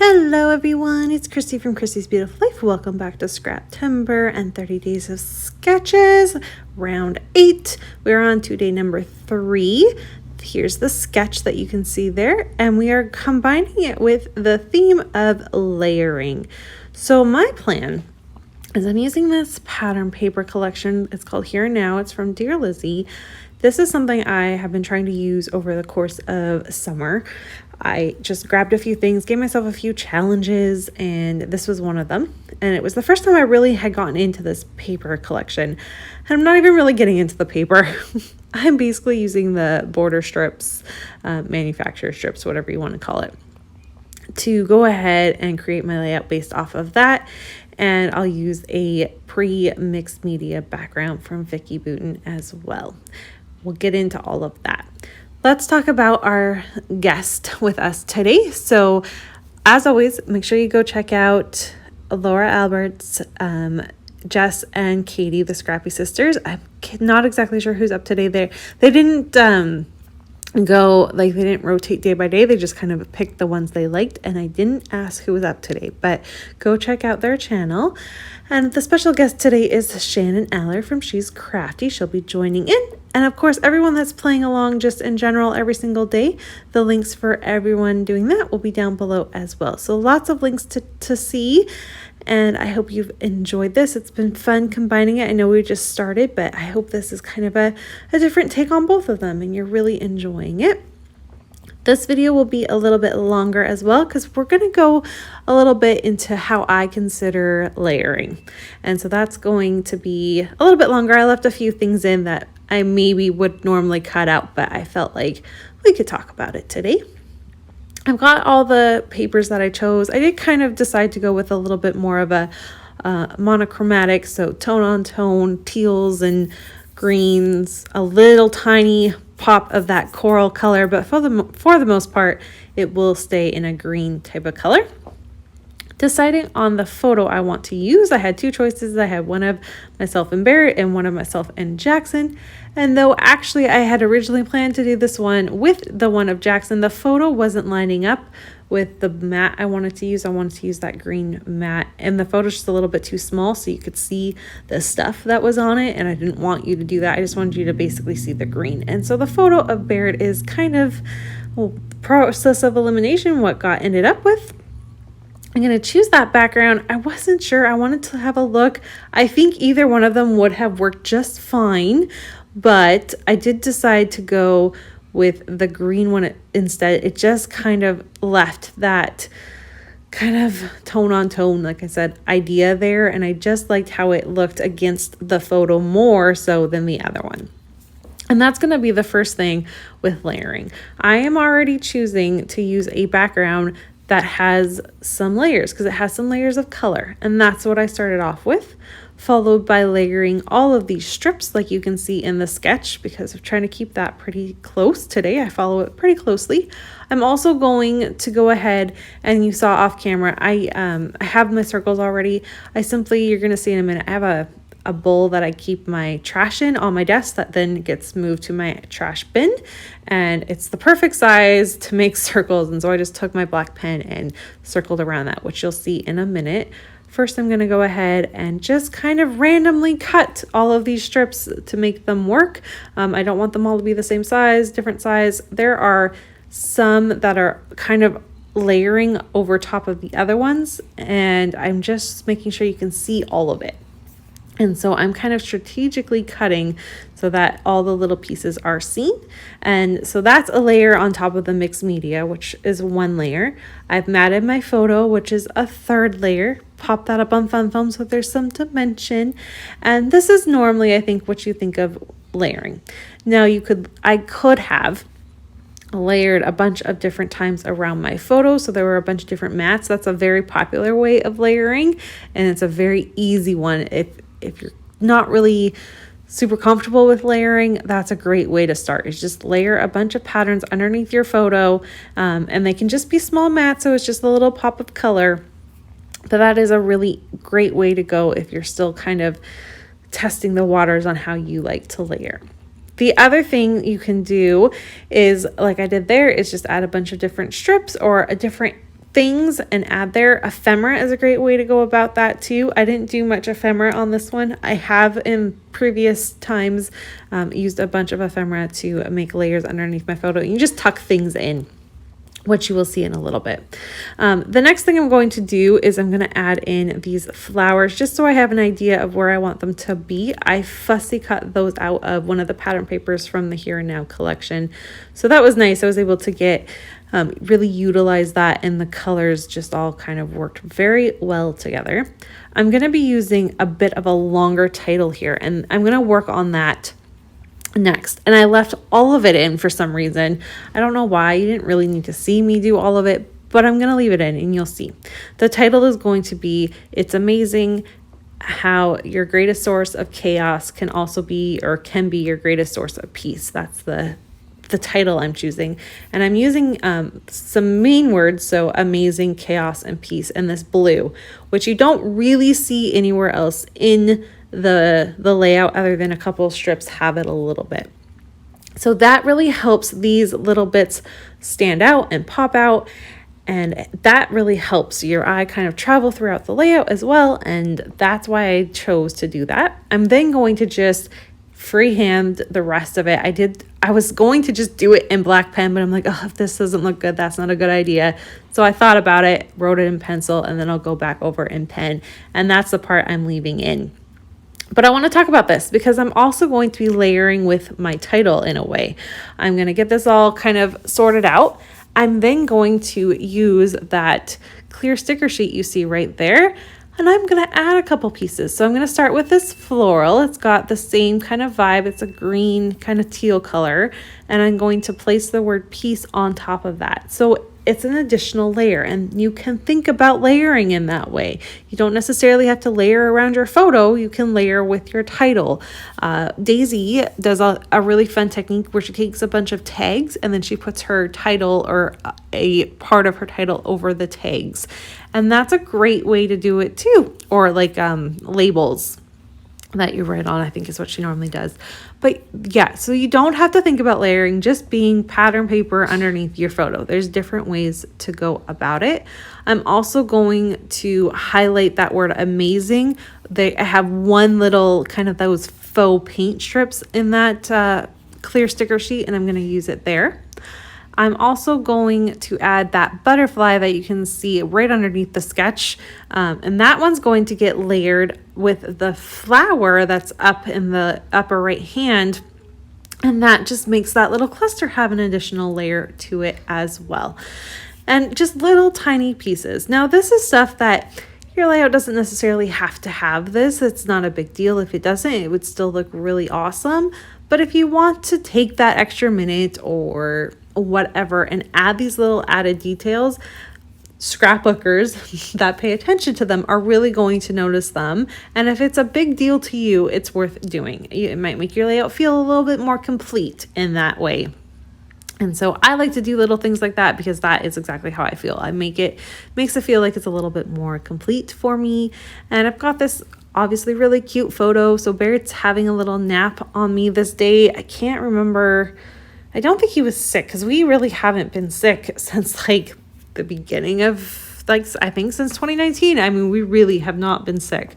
Hello everyone, it's Christy from Christy's Beautiful Life. Welcome back to Scraptember and 30 Days of Sketches, round 8. We're on to day number 3. Here's the sketch that you can see there, and we are combining it with the theme of layering. So my plan is I'm using this pattern paper collection. It's called Here and Now. It's from Dear Lizzie. This is something I have been trying to use over the course of summer. I just grabbed a few things, gave myself a few challenges, and this was one of them. And it was the first time I really had gotten into this paper collection. And I'm not even really getting into the paper. I'm basically using the border strips, manufacturer strips, whatever you want to call it, to go ahead and create my layout based off of that. And I'll use a pre-mixed media background from Vicki Boutin as well. We'll get into all of that. Let's talk about our guest with us today. So as always, make sure you go check out Laura Albert's, Jess and Katie, the Scrappy Sisters. I'm not exactly sure who's up today. They didn't they didn't rotate day by day. They just kind of picked the ones they liked, and I didn't ask who was up today, but go check out their channel. And the special guest today is Shannon Aller from She's Crafty. She'll be joining in. And of course, everyone that's playing along just in general every single day, the links for everyone doing that will be down below as well. So lots of links to see. And I hope you've enjoyed this. It's been fun combining it. I know we just started, but I hope this is kind of a different take on both of them and you're really enjoying it. This video will be a little bit longer as well because we're going to go a little bit into how I consider layering. And so that's going to be a little bit longer. I left a few things in that I maybe would normally cut out, but I felt like we could talk about it today. I've got all the papers that I chose. I did kind of decide to go with a little bit more of a monochromatic, so tone on tone, teals and greens, a little tiny pop of that coral color, but for the most part, it will stay in a green type of color. Deciding on the photo I want to use, I had two choices. I had one of myself and Barrett and one of myself and Jackson. And though actually I had originally planned to do this one with the one of Jackson, the photo wasn't lining up with the mat I wanted to use. I wanted to use that green mat, and the photo's just a little bit too small so you could see the stuff that was on it, and I didn't want you to do that. I just wanted you to basically see the green. And so the photo of Barrett is kind of, process of elimination, what got ended up with. I'm going to choose that background. I wasn't sure. I wanted to have a look. I think either one of them would have worked just fine, but I did decide to go with the green one instead. It just kind of left that kind of tone on tone, like I said, idea there, and I just liked how it looked against the photo more so than the other one. And that's going to be the first thing with layering. I am already choosing to use a background that has some layers because it has some layers of color, and that's what I started off with, followed by layering all of these strips like you can see in the sketch because I'm trying to keep that pretty close today. I follow it pretty closely. I'm also going to go ahead, and you saw off camera, I have my circles already. You're going to see in a minute, I have a bowl that I keep my trash in on my desk that then gets moved to my trash bin, and it's the perfect size to make circles. And so I just took my black pen and circled around that, which you'll see in a minute. First, I'm going to go ahead and just kind of randomly cut all of these strips to make them work. I don't want them all to be the same size, different size. There are some that are kind of layering over top of the other ones, and I'm just making sure you can see all of it. And so I'm kind of strategically cutting so that all the little pieces are seen. And so that's a layer on top of the mixed media, which is one layer. I've matted my photo, which is a third layer. Pop that up on Fun Film so there's some dimension. And this is normally, I think, what you think of layering. Now I could have layered a bunch of different times around my photo, so there were a bunch of different mats. That's a very popular way of layering, and it's a very easy one. If you're not really super comfortable with layering, that's a great way to start, is just layer a bunch of patterns underneath your photo, and they can just be small mats, so it's just a little pop of color. But that is a really great way to go if you're still kind of testing the waters on how you like to layer. The other thing you can do is, like I did there, is just add a bunch of different strips or a different things and add there. Ephemera is a great way to go about that too. I didn't do much ephemera on this one. I have in previous times used a bunch of ephemera to make layers underneath my photo. You can just tuck things in, which you will see in a little bit. The next thing I'm going to do is I'm going to add in these flowers just so I have an idea of where I want them to be. I fussy cut those out of one of the pattern papers from the Here and Now collection. So that was nice. I was able to get really utilize that, and the colors just all kind of worked very well together. I'm going to be using a bit of a longer title here, and I'm going to work on that next. And I left all of it in for some reason. I don't know why. You didn't really need to see me do all of it, but I'm going to leave it in and you'll see. The title is going to be, It's Amazing How Your Greatest Source of Chaos Can Also Be, or Can Be, Your Greatest Source of Peace. That's the title I'm choosing. And I'm using some main words, so amazing, chaos, and peace, in this blue, which you don't really see anywhere else in the layout other than a couple of strips have it a little bit. So that really helps these little bits stand out and pop out, and that really helps your eye kind of travel throughout the layout as well, and that's why I chose to do that. I'm then going to just freehand the rest of it. I was going to just do it in black pen, but I'm like, oh, if this doesn't look good, that's not a good idea. So I thought about it, wrote it in pencil, and then I'll go back over in pen, and that's the part I'm leaving in. But I want to talk about this because I'm also going to be layering with my title in a way. I'm going to get this all kind of sorted out. I'm then going to use that clear sticker sheet you see right there, and I'm going to add a couple pieces. So I'm going to start with this floral. It's got the same kind of vibe. It's a green kind of teal color, and I'm going to place the word peace on top of that. So it's an additional layer, and you can think about layering in that way. You don't necessarily have to layer around your photo. You can layer with your title. Daisy does a really fun technique where she takes a bunch of tags and then she puts her title or a part of her title over the tags. And that's a great way to do it too. Or like labels that you write on, I think is what she normally does. But yeah, so you don't have to think about layering, just being pattern paper underneath your photo. There's different ways to go about it. I'm also going to highlight that word amazing. I have one little kind of those faux paint strips in that clear sticker sheet, and I'm going to use it there. I'm also going to add that butterfly that you can see right underneath the sketch. And that one's going to get layered with the flower that's up in the upper right hand. And that just makes that little cluster have an additional layer to it as well. And just little tiny pieces. Now this is stuff that your layout doesn't necessarily have to have this. It's not a big deal if it doesn't. It would still look really awesome. But if you want to take that extra minute or whatever and add these little added details, scrapbookers that pay attention to them are really going to notice them. And if it's a big deal to you, it's worth doing. It might make your layout feel a little bit more complete in that way. And so I like to do little things like that because that is exactly how I feel. Makes it feel like it's a little bit more complete for me. And I've got this obviously really cute photo. So Barrett's having a little nap on me this day. I can't remember. I don't think he was sick because we really haven't been sick since like the beginning of I think since 2019. I mean, we really have not been sick.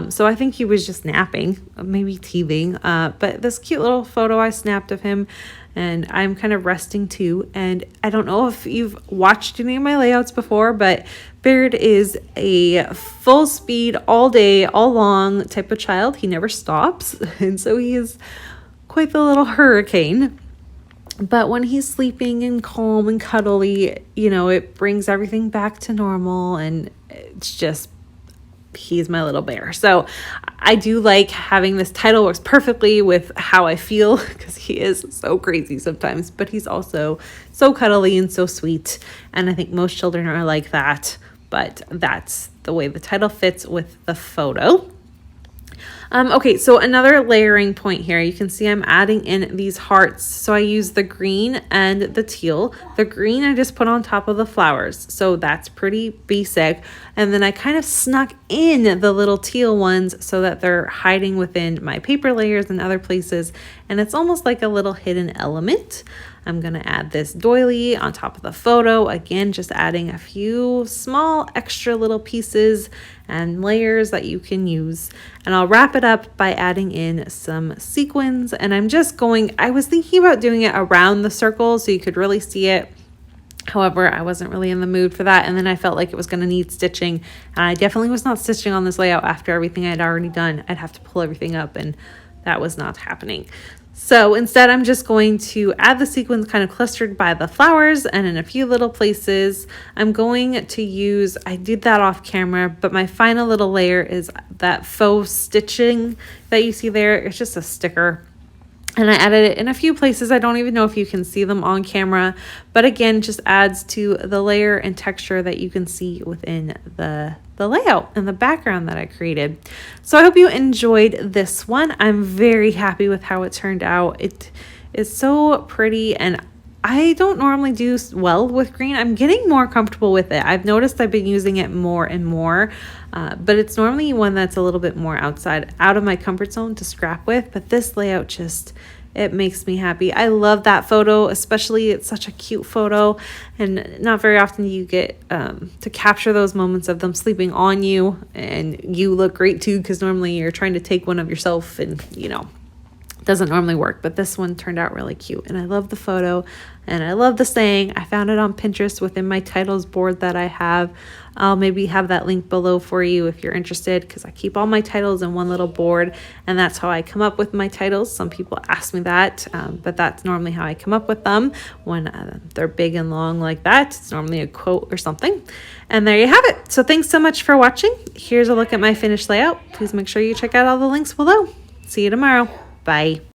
So I think he was just napping, maybe teething. But this cute little photo I snapped of him, and I'm kind of resting too. And I don't know if you've watched any of my layouts before, but Baird is a full speed, all day, all long type of child. He never stops. And so he is quite the little hurricane. But when he's sleeping and calm and cuddly, it brings everything back to normal, and it's just, he's my little bear. So I do like having this title works perfectly with how I feel because he is so crazy sometimes, but he's also so cuddly and so sweet. And I think most children are like that, but that's the way the title fits with the photo. Okay, so another layering point here, you can see I'm adding in these hearts. So I use the green and the teal. The green I just put on top of the flowers, so that's pretty basic. And then I kind of snuck in the little teal ones so that they're hiding within my paper layers and other places. And it's almost like a little hidden element. I'm going to add this doily on top of the photo. Again, just adding a few small extra little pieces and layers that you can use. And I'll wrap it up by adding in some sequins. And I was thinking about doing it around the circle so you could really see it. However, I wasn't really in the mood for that, and then I felt like it was going to need stitching, and I definitely was not stitching on this layout after everything I'd already done. I'd have to pull everything up, and that was not happening. So instead, I'm just going to add the sequins kind of clustered by the flowers and in a few little places. I'm going to use, I did that off camera, but my final little layer is that faux stitching that you see there. It's just a sticker. And I added it in a few places. I don't even know if you can see them on camera, but again, just adds to the layer and texture that you can see within the layout and the background that I created. So I hope you enjoyed this one. I'm very happy with how it turned out. It is so pretty, and I don't normally do well with green. I'm getting more comfortable with it. I've noticed I've been using it more and more, but it's normally one that's a little bit more out of my comfort zone to scrap with. But this layout it makes me happy. I love that photo, especially it's such a cute photo, and not very often you get to capture those moments of them sleeping on you, and you look great too, because normally you're trying to take one of yourself and doesn't normally work, but this one turned out really cute, and I love the photo, and I love the saying. I found it on Pinterest within my titles board that I have. I'll maybe have that link below for you if you're interested, because I keep all my titles in one little board, and that's how I come up with my titles. Some people ask me that, but that's normally how I come up with them when they're big and long like that. It's normally a quote or something, and there you have it. So thanks so much for watching. Here's a look at my finished layout. Please make sure you check out all the links below. See you tomorrow. Bye.